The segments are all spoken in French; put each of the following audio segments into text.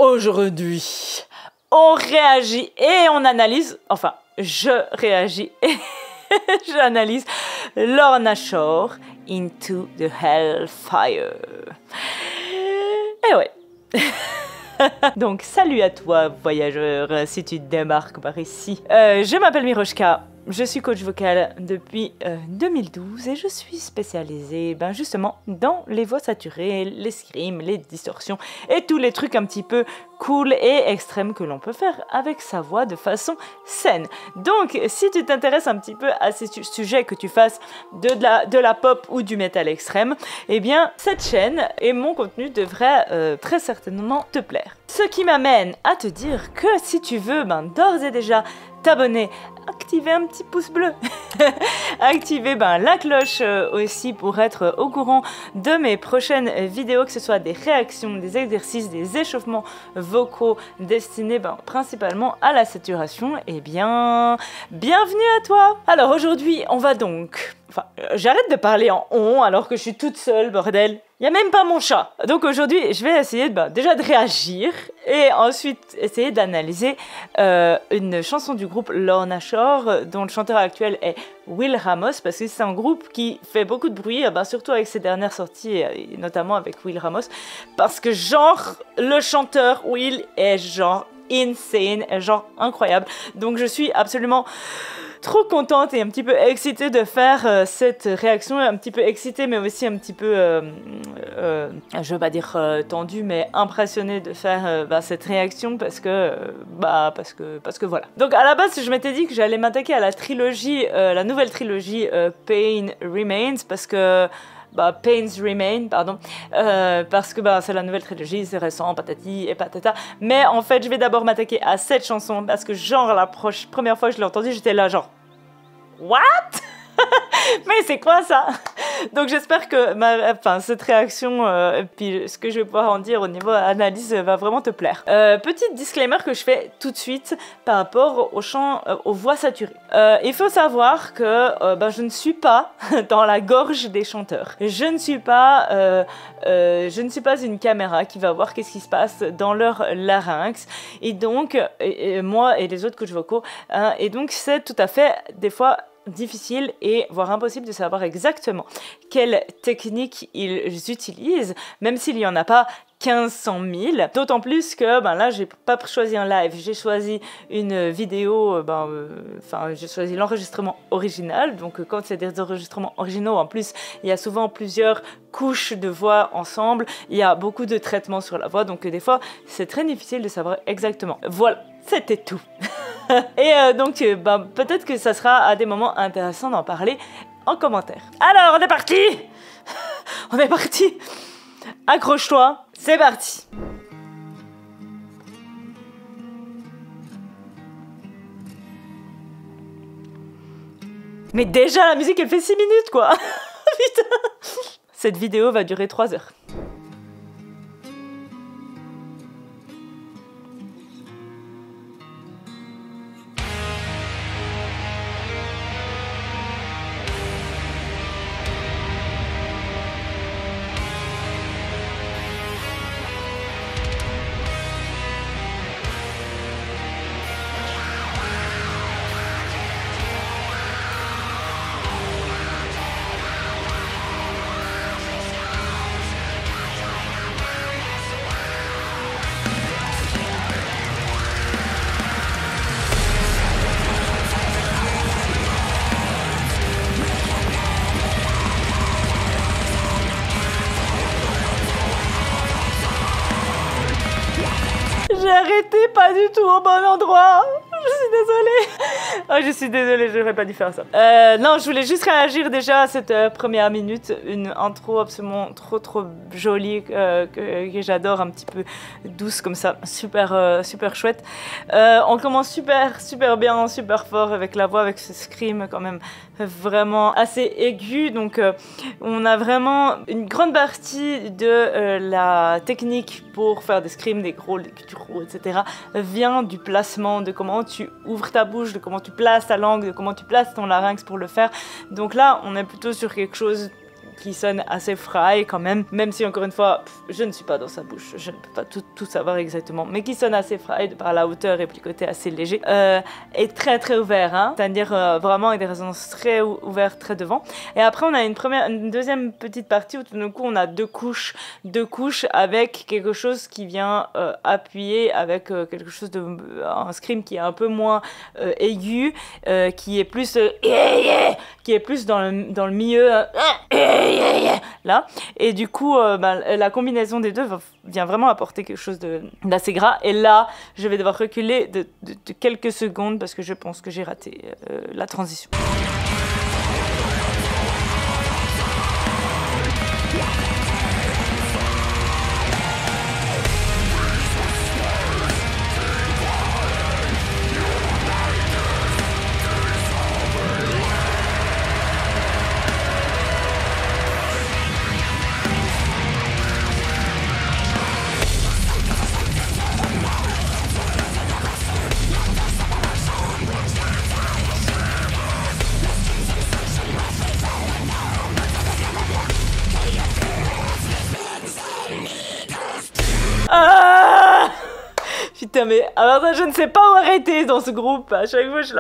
Aujourd'hui, on réagit et on analyse, enfin, je réagis et j'analyse Lorna Shore Into the Hellfire. Eh ouais. Donc, salut à toi, voyageur, si tu débarques par ici. Je m'appelle Miroshka. Je suis coach vocal depuis 2012 et je suis spécialisée justement dans les voix saturées, les screams, les distorsions et tous les trucs un petit peu cool et extrêmes que l'on peut faire avec sa voix de façon saine. Donc, si tu t'intéresses un petit peu à ces sujets, que tu fasses de la pop ou du métal extrême, eh bien, cette chaîne et mon contenu devraient très certainement te plaire. Ce qui m'amène à te dire que si tu veux d'ores et déjà t'abonner, activer un petit pouce bleu, activer la cloche aussi pour être au courant de mes prochaines vidéos, que ce soit des réactions, des exercices, des échauffements vocaux destinés principalement à la saturation, eh bien, bienvenue à toi. Alors aujourd'hui, on va donc... Enfin, j'arrête de parler en on alors que je suis toute seule, bordel. Il n'y a même pas mon chat. Donc aujourd'hui, je vais essayer déjà de réagir et ensuite essayer d'analyser une chanson du groupe Lorna Shore, dont le chanteur actuel est Will Ramos, parce que c'est un groupe qui fait beaucoup de bruit, surtout avec ses dernières sorties, et notamment avec Will Ramos, parce que genre, le chanteur Will est genre insane, genre incroyable. Donc je suis absolument... trop contente et un petit peu excitée de faire cette réaction, un petit peu excitée mais aussi un petit peu, je vais pas dire tendue, mais impressionnée de faire cette réaction parce que voilà. Donc à la base je m'étais dit que j'allais m'attaquer à la trilogie, la nouvelle trilogie Pain Remains, parce que Pains Remain, pardon, parce que c'est la nouvelle trilogie, c'est récent, patati et patata. Mais en fait, je vais d'abord m'attaquer à cette chanson parce que genre la première fois que je l'ai entendue, j'étais là genre what? Mais c'est quoi ça? Donc j'espère que cette réaction et puis ce que je vais pouvoir en dire au niveau analyse va vraiment te plaire. Petit disclaimer que je fais tout de suite par rapport au chant, aux voix saturées. Il faut savoir que je ne suis pas dans la gorge des chanteurs. Je ne suis pas une caméra qui va voir qu'est-ce qui se passe dans leur larynx. Et donc, moi et les autres coachs vocaux, et donc c'est tout à fait des fois difficile et voire impossible de savoir exactement quelle technique ils utilisent, même s'il n'y en a pas 1500 000, d'autant plus que là j'ai pas choisi un live, j'ai choisi une vidéo, j'ai choisi l'enregistrement original. Donc quand c'est des enregistrements originaux, en plus il y a souvent plusieurs couches de voix ensemble, il y a beaucoup de traitements sur la voix, donc des fois c'est très difficile de savoir exactement. Voilà, c'était tout. Et donc peut-être que ça sera à des moments intéressants d'en parler en commentaire. Alors on est parti. On est parti. Accroche-toi, c'est parti. Mais déjà la musique elle fait 6 minutes quoi. Putain. Cette vidéo va durer 3 heures. J'ai arrêté pas du tout au bon endroit. Je suis désolée. Oh, je suis désolée, j'aurais pas dû faire ça. Non, je voulais juste réagir déjà à cette première minute. Une intro absolument trop jolie que j'adore, un petit peu douce comme ça. Super chouette. On commence super bien, super fort avec la voix, avec ce scream quand même vraiment assez aigu. Donc on a vraiment une grande partie de la technique pour faire des screams, des gros, des gros, etc. vient du placement, de comment tu ouvres ta bouche, de comment tu places ta langue, de comment tu places ton larynx pour le faire. Donc là, on est plutôt sur quelque chose qui sonne assez fry quand même, même si encore une fois, je ne suis pas dans sa bouche, je ne peux pas tout savoir exactement, mais qui sonne assez fry par la hauteur et puis le côté assez léger, et très très ouvert, hein, c'est-à-dire vraiment avec des résonances très ouvertes, très devant. Et après on a une deuxième petite partie où tout d'un coup on a deux couches avec quelque chose qui vient appuyer avec quelque chose un scream qui est un peu moins aigu, qui est plus dans le milieu là, et du coup la combinaison des deux vient vraiment apporter quelque chose d'assez gras. Et là je vais devoir reculer de quelques secondes parce que je pense que j'ai raté la transition. Ah putain, mais alors ça, je ne sais pas où arrêter dans ce groupe. À chaque fois, je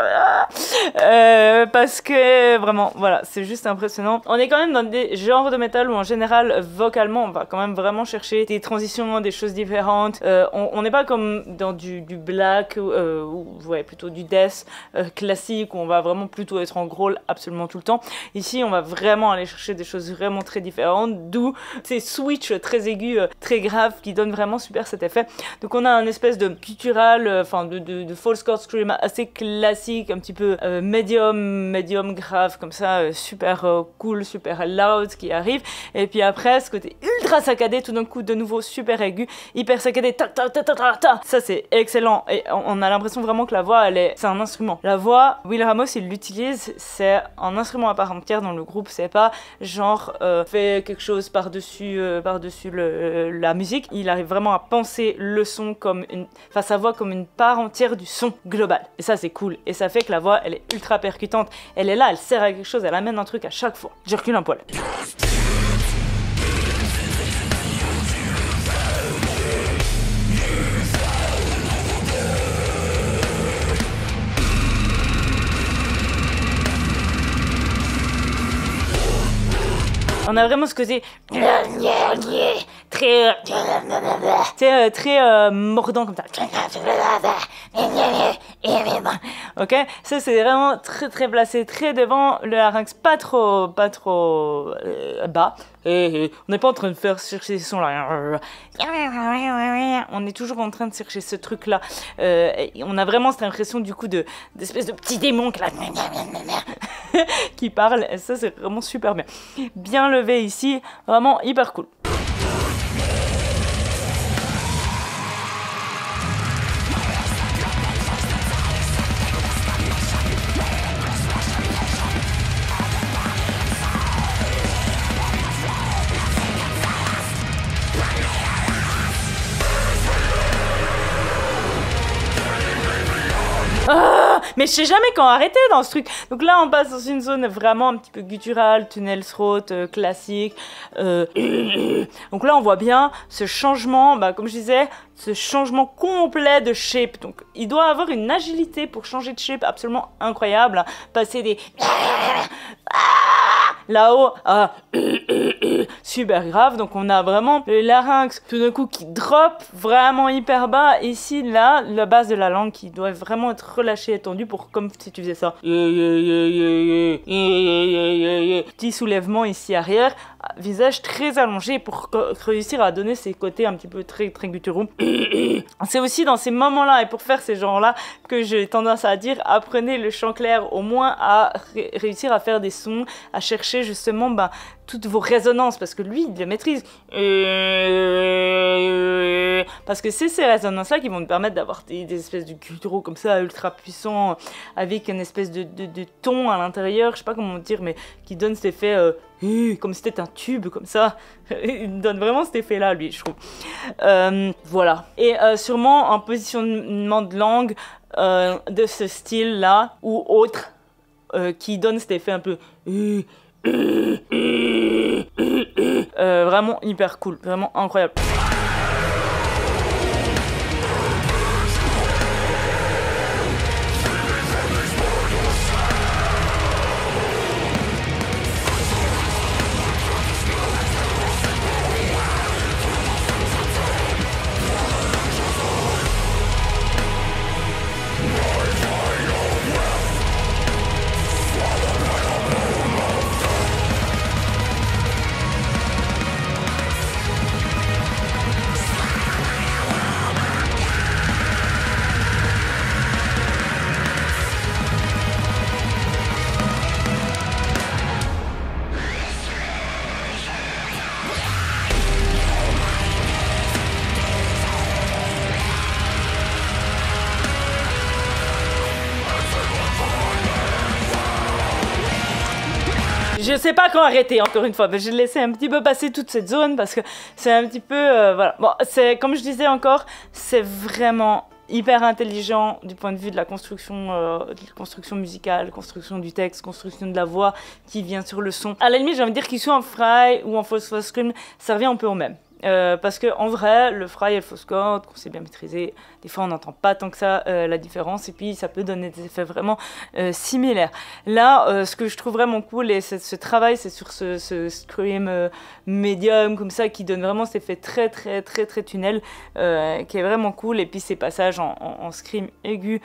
parce que vraiment, voilà, c'est juste impressionnant. On est quand même dans des genres de métal où en général, vocalement, on va quand même vraiment chercher des transitions, des choses différentes. On n'est pas comme dans du black ou ouais, plutôt du death classique où on va vraiment plutôt être en growl absolument tout le temps. Ici, on va vraiment aller chercher des choses vraiment très différentes, d'où ces switches très aigus, très graves qui donnent vraiment super cet effet. Donc on a un espèce de guttural, enfin de false chord scream assez classique, un petit peu médium grave comme ça, super cool, super loud qui arrive. Et puis après ce côté ultra saccadé, tout d'un coup de nouveau super aigu, hyper saccadé, ta ta ta ta ta ta. Ça c'est excellent et on a l'impression vraiment que la voix c'est un instrument. La voix, Will Ramos il l'utilise, c'est un instrument à part entière dans le groupe, c'est pas genre fait quelque chose par-dessus la musique. Il arrive vraiment à penser le son comme sa voix comme une part entière du son global. Et ça c'est cool. Et ça fait que la voix elle est ultra percutante. Elle est là, elle sert à quelque chose, elle amène un truc à chaque fois. Je recule un poil. On a vraiment ce côté très mordant comme ça. Ok, ça c'est vraiment très très placé, très devant, le larynx pas trop bas. On n'est pas en train de faire chercher ces sons là. On est toujours en train de chercher ce truc là. On a vraiment cette impression du coup d'espèce de petit démon qui parle. Et ça c'est vraiment super bien. Bien levé ici, vraiment hyper cool. Mais je sais jamais quand arrêter dans ce truc. Donc là, on passe dans une zone vraiment un petit peu gutturale, tunnel throat, classique. Donc là, on voit bien ce changement, comme je disais, ce changement complet de shape. Donc il doit avoir une agilité pour changer de shape absolument incroyable. Passer des là-haut à super grave. Donc on a vraiment le larynx tout d'un coup qui drop vraiment hyper bas. Ici, là, la base de la langue qui doit vraiment être relâchée et tendue pour comme si tu faisais ça. Petit soulèvement ici arrière. Visage très allongé pour réussir à donner ces côtés un petit peu très très gutturaux. C'est aussi dans ces moments-là et pour faire ces genres-là que j'ai tendance à dire apprenez le chant clair au moins à réussir à faire des sons, à chercher justement toutes vos résonances parce que lui il les maîtrise. Parce que c'est ces résonances-là qui vont nous permettre d'avoir des espèces de gutturaux comme ça ultra puissants avec une espèce de ton à l'intérieur, je sais pas comment dire, mais qui donne cet effet comme si c'était un tube comme ça. Il donne vraiment cet effet là lui je trouve. Voilà, et sûrement un positionnement de langue de ce style là ou autre qui donne cet effet un peu Vraiment hyper cool, vraiment incroyable. Je sais pas quand arrêter, encore une fois, mais j'ai laissé un petit peu passer toute cette zone parce que c'est un petit peu, voilà. Bon, c'est, comme je disais encore, c'est vraiment hyper intelligent du point de vue de la construction musicale, construction du texte, construction de la voix qui vient sur le son. À la limite, j'ai envie de dire qu'il soit en fry ou en false scream, ça revient un peu au même. Parce que en vrai, le fry et le false chord, qu'on sait bien maîtriser, des fois on n'entend pas tant que ça la différence, et puis ça peut donner des effets vraiment similaires. Là, ce que je trouve vraiment cool, et ce travail, c'est sur ce scream médium comme ça, qui donne vraiment cet effet très tunnel, qui est vraiment cool, et puis ces passages en scream aigu,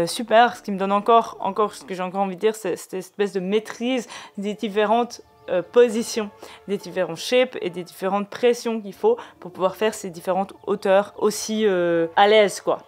super. Ce qui me donne encore ce que j'ai encore envie de dire, c'est cette espèce de maîtrise des différentes positions, des différents shapes et des différentes pressions qu'il faut pour pouvoir faire ces différentes hauteurs aussi à l'aise, quoi.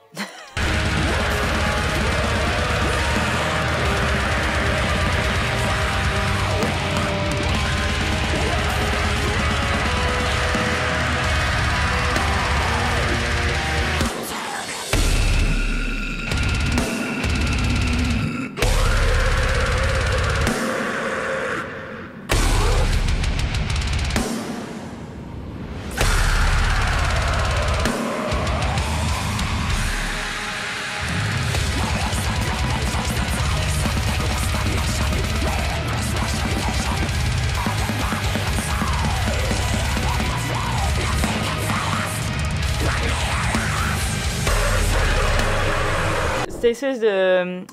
Cette espèce de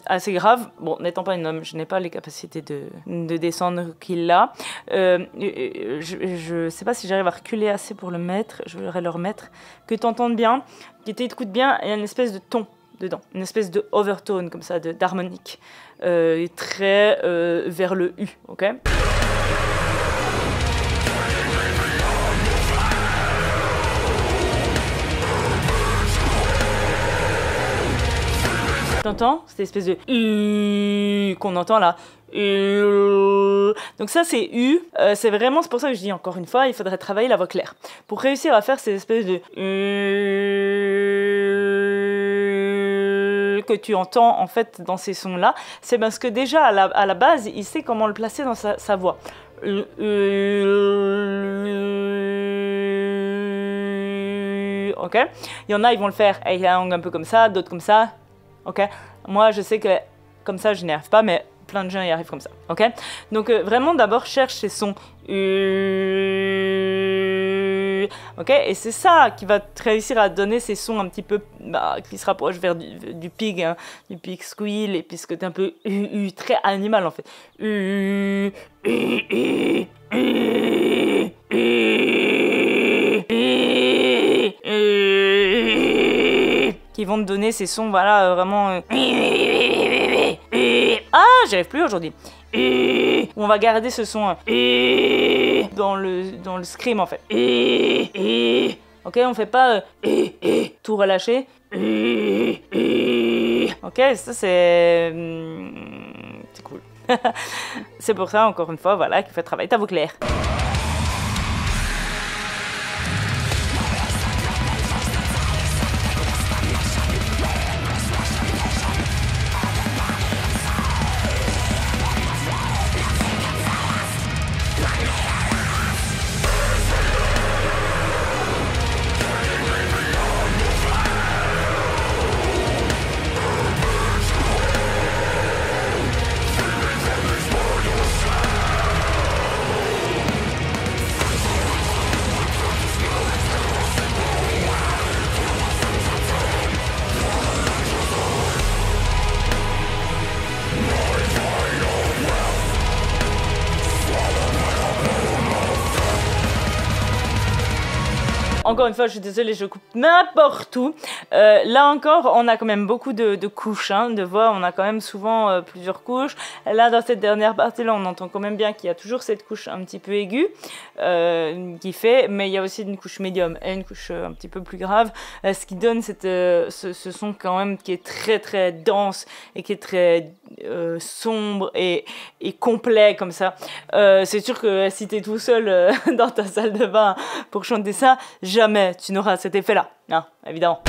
assez grave. Bon, n'étant pas une homme, je n'ai pas les capacités de descendre qu'il a. Je sais pas si j'arrive à reculer assez pour le mettre. Je voudrais le remettre. Que tu entendes bien, que tu écoutes bien, il y a une espèce de ton dedans. Une espèce de overtone, comme ça, d'harmonique. Très vers le U, ok ? T'entends cette espèce de U qu'on entend là. Donc ça c'est U, c'est pour ça que je dis encore une fois, il faudrait travailler la voix claire. Pour réussir à faire cette espèce de que tu entends en fait dans ces sons là, c'est parce que déjà à la base, il sait comment le placer dans sa voix. Ok, il y en a, ils vont le faire un peu comme ça, d'autres comme ça. Ok, moi je sais que comme ça je n'y arrive pas, mais plein de gens y arrivent comme ça. Ok, donc vraiment d'abord cherche ces sons. Ok, et c'est ça qui va te réussir à donner ces sons un petit peu qui se rapprochent vers du pig, hein, du pig squeal, et puis ce côté un peu très animal en fait. Qui vont te donner ces sons, voilà, vraiment... Ah, j'y arrive plus aujourd'hui. On va garder ce son dans le scream, en fait. Ok, on fait pas tout relâcher. Ok, ça c'est cool. C'est pour ça, encore une fois, voilà, qu'il faut travailler ta voix claire. encore une fois, je suis désolée, je coupe n'importe où. Là encore, on a quand même beaucoup de couches, hein, de voix. On a quand même souvent plusieurs couches. Là, dans cette dernière partie-là, on entend quand même bien qu'il y a toujours cette couche un petit peu aiguë qui fait, mais il y a aussi une couche médium et une couche un petit peu plus grave, ce qui donne ce son quand même qui est très très dense et qui est très sombre et complet comme ça. C'est sûr que si tu es tout seul dans ta salle de bain pour chanter ça, jamais tu n'auras cet effet-là, hein, évidemment.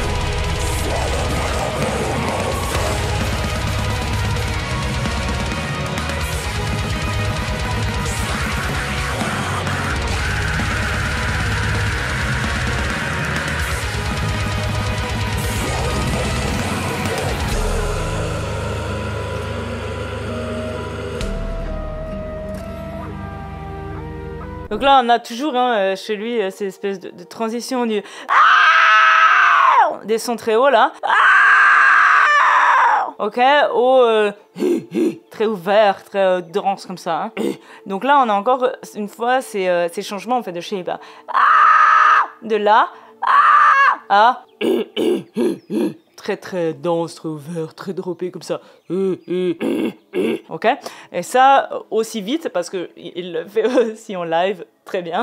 Donc là, on a toujours chez lui cette espèce de transition du des sons très hauts là, ok, au très ouvert, très dense comme ça. Hein. Donc là, on a encore une fois ces changements en fait de shape, de là à très très dense, très ouvert, très droppé comme ça. Ok. Et ça aussi vite parce que il le fait aussi en live très bien.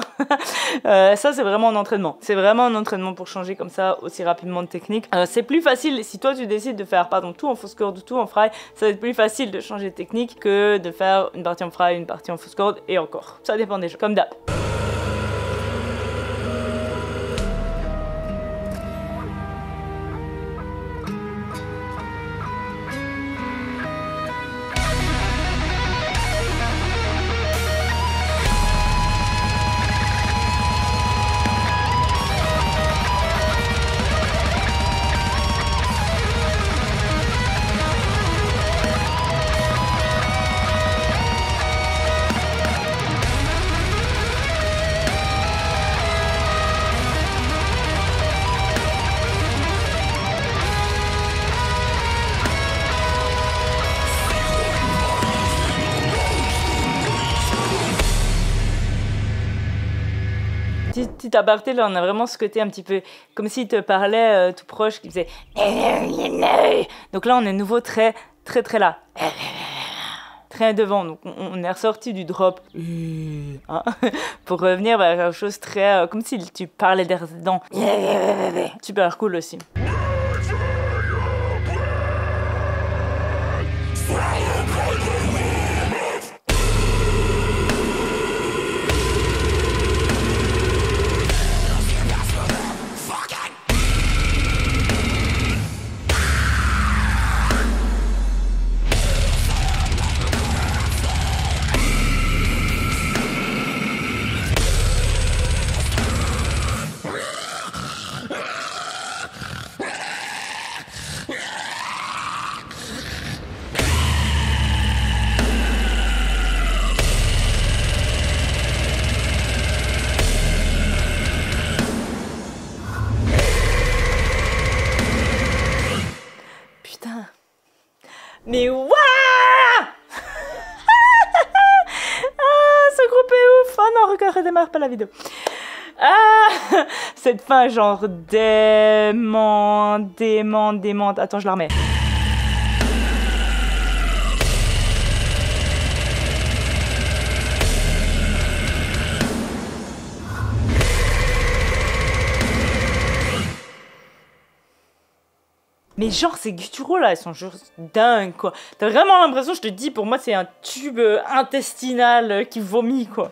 Ça c'est vraiment un entraînement. C'est vraiment un entraînement pour changer comme ça aussi rapidement de technique. C'est plus facile si toi tu décides de faire pardon tout en fausse corde, tout en fry. Ça va être plus facile de changer de technique que de faire une partie en fry, une partie en fausse corde et encore. Ça dépend des gens. Comme d'hab. Petit aparté, là, on a vraiment ce côté un petit peu comme s'il te parlait tout proche, qui faisait. Donc là, on est nouveau très là. Très devant. Donc on est ressorti du drop hein, pour revenir vers quelque chose très. Comme si tu parlais derrière dedans. Super cool aussi. Mais waouh ce groupe est ouf. Oh non, regarde, redémarre pas la vidéo. Cette fin genre démente. Attends, je la remets. Mais genre, ces gutturaux là, ils sont juste dingues quoi. T'as vraiment l'impression, je te dis, pour moi, c'est un tube intestinal qui vomit quoi.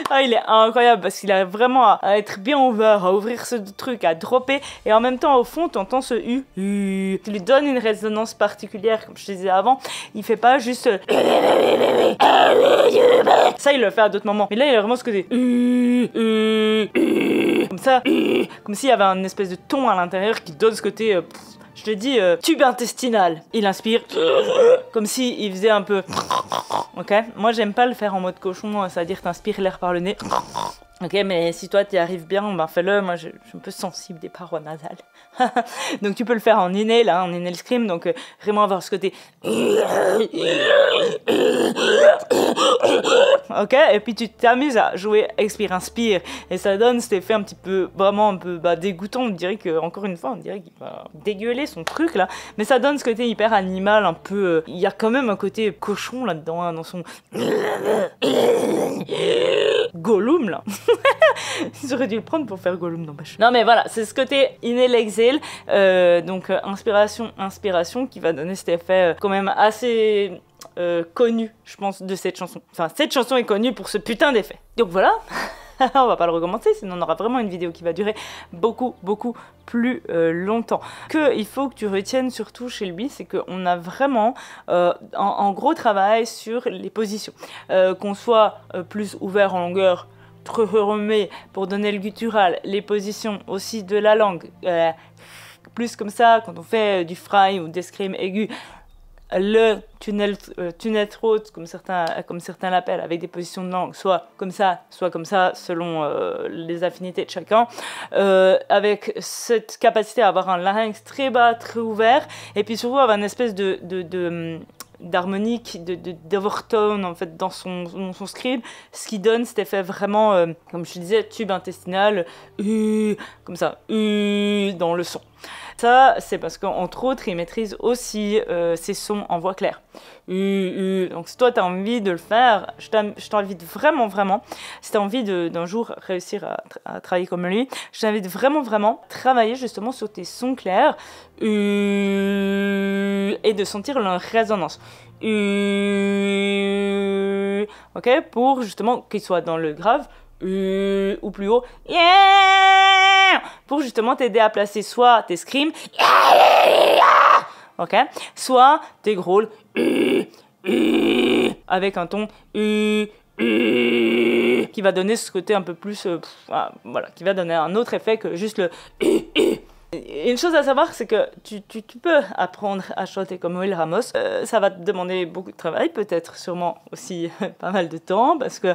Ah, il est incroyable parce qu'il a vraiment à être bien ouvert, à ouvrir ce truc, à dropper. Et en même temps, au fond, t'entends ce U. Tu lui donnes une résonance particulière, comme je te disais avant. Il fait pas juste. Ça, il le fait à d'autres moments. Mais là, il a vraiment ce côté. Comme ça. Comme s'il y avait un espèce de ton à l'intérieur qui donne ce côté. Je te dis, tube intestinal. Il inspire comme si il faisait un peu. Ok. Moi, j'aime pas le faire en mode cochon, c'est-à-dire t'inspires l'air par le nez. Ok, mais si toi tu y arrives bien, ben fais-le. Moi je suis un peu sensible des parois nasales. Donc tu peux le faire en inhale, là, en inhale scream, donc vraiment avoir ce côté. Ok, et puis tu t'amuses à jouer expire, inspire, et ça donne cet effet un petit peu, vraiment un peu dégoûtant. On dirait que, encore une fois, on dirait qu'il va dégueuler son truc là, mais ça donne ce côté hyper animal, un peu. Il y a quand même un côté cochon là-dedans, hein, dans son. Gollum là. J'aurais dû le prendre pour faire Gollum, n'empêche. Non mais voilà, c'est ce côté inhale exhale, donc inspiration qui va donner cet effet quand même assez connu, je pense, de cette chanson. Enfin, cette chanson est connue pour ce putain d'effet. Donc voilà. On va pas le recommencer, sinon on aura vraiment une vidéo qui va durer beaucoup plus longtemps. Il faut que tu retiennes surtout chez lui, c'est qu'on a vraiment en gros travail sur les positions. Qu'on soit plus ouvert en longueur, trop remet pour donner le guttural, les positions aussi de la langue, plus comme ça, quand on fait du fry ou des screams aigus, le tunnel throat, comme certains l'appellent, avec des positions de langue, soit comme ça, selon les affinités de chacun, avec cette capacité à avoir un larynx très bas, très ouvert, et puis surtout avoir une espèce d'harmonique, d'overtone en fait dans son scream, ce qui donne cet effet vraiment, comme je te disais, tube intestinal, comme ça, dans le son. Ça, c'est parce qu'entre autres, il maîtrise aussi ses sons en voix claire. Donc si toi, tu as envie de le faire, je t'invite vraiment, si tu as envie d'un jour réussir à travailler comme lui, je t'invite vraiment travailler justement sur tes sons clairs et de sentir leur résonance. Ok, pour justement qu'ils soient dans le grave ou plus haut, pour justement t'aider à placer soit tes screams, ok, soit tes growls avec un ton qui va donner ce côté un peu plus, voilà, qui va donner un autre effet que juste le. Une chose à savoir, c'est que tu peux apprendre à chanter comme Will Ramos. Ça va te demander beaucoup de travail, peut-être sûrement aussi pas mal de temps, parce que,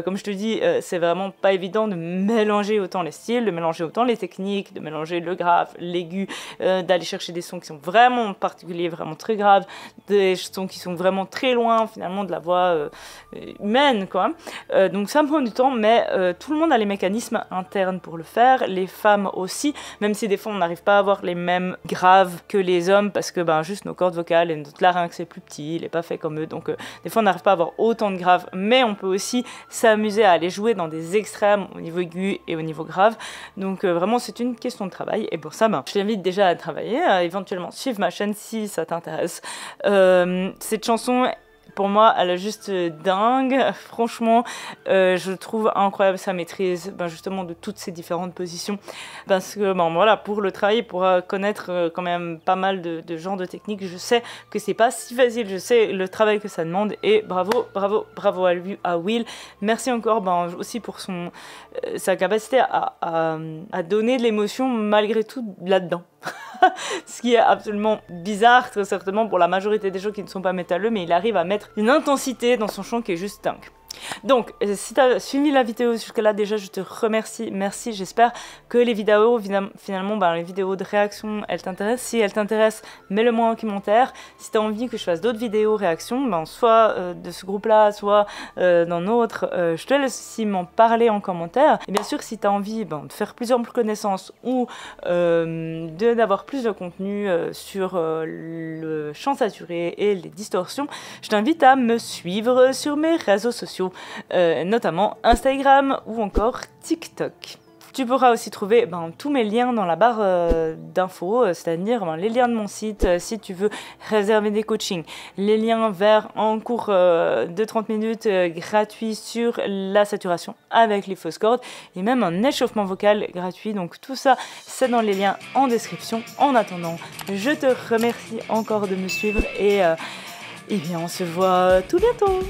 comme je te dis, c'est vraiment pas évident de mélanger autant les styles, de mélanger autant les techniques, de mélanger le grave, l'aigu, d'aller chercher des sons qui sont vraiment particuliers, vraiment très graves, des sons qui sont vraiment très loin finalement de la voix humaine, quoi. Donc ça me prend du temps, mais tout le monde a les mécanismes internes pour le faire, les femmes aussi, même si des fois on n'arrive pas à avoir les mêmes graves que les hommes parce que juste nos cordes vocales et notre larynx est plus petit, il n'est pas fait comme eux, donc des fois on n'arrive pas à avoir autant de graves, mais on peut aussi s'amuser à aller jouer dans des extrêmes au niveau aigu et au niveau grave, donc vraiment c'est une question de travail, et pour ça je t'invite déjà à travailler, à éventuellement suivre ma chaîne si ça t'intéresse. Cette chanson, pour moi, elle est juste dingue. Franchement, je trouve incroyable sa maîtrise, justement, de toutes ces différentes positions. Parce que, voilà, pour le travail, pour connaître quand même pas mal de genres de techniques, je sais que c'est pas si facile. Je sais le travail que ça demande. Et bravo à Will. Merci encore, aussi pour sa capacité à donner de l'émotion malgré tout là-dedans. Ce qui est absolument bizarre, très certainement pour la majorité des gens qui ne sont pas métalleux, mais il arrive à mettre une intensité dans son chant qui est juste dingue. Donc, si tu as suivi la vidéo jusque-là, déjà, je te remercie, merci, j'espère que les vidéos, finalement, les vidéos de réaction, elles t'intéressent. Si elles t'intéressent, mets-le-moi en commentaire. Si tu as envie que je fasse d'autres vidéos réaction, soit de ce groupe-là, soit d'un autre, je te laisse aussi m'en parler en commentaire. Et bien sûr, si tu as envie de faire plusieurs connaissances ou d'avoir plus de contenu sur le chant saturé et les distorsions, je t'invite à me suivre sur mes réseaux sociaux. Notamment Instagram ou encore TikTok. Tu pourras aussi trouver tous mes liens dans la barre d'infos, c'est-à-dire les liens de mon site si tu veux réserver des coachings, les liens vers un cours de 30 minutes gratuit sur la saturation avec les fausses cordes et même un échauffement vocal gratuit. Donc tout ça, c'est dans les liens en description. En attendant, je te remercie encore de me suivre et bien on se voit tout bientôt.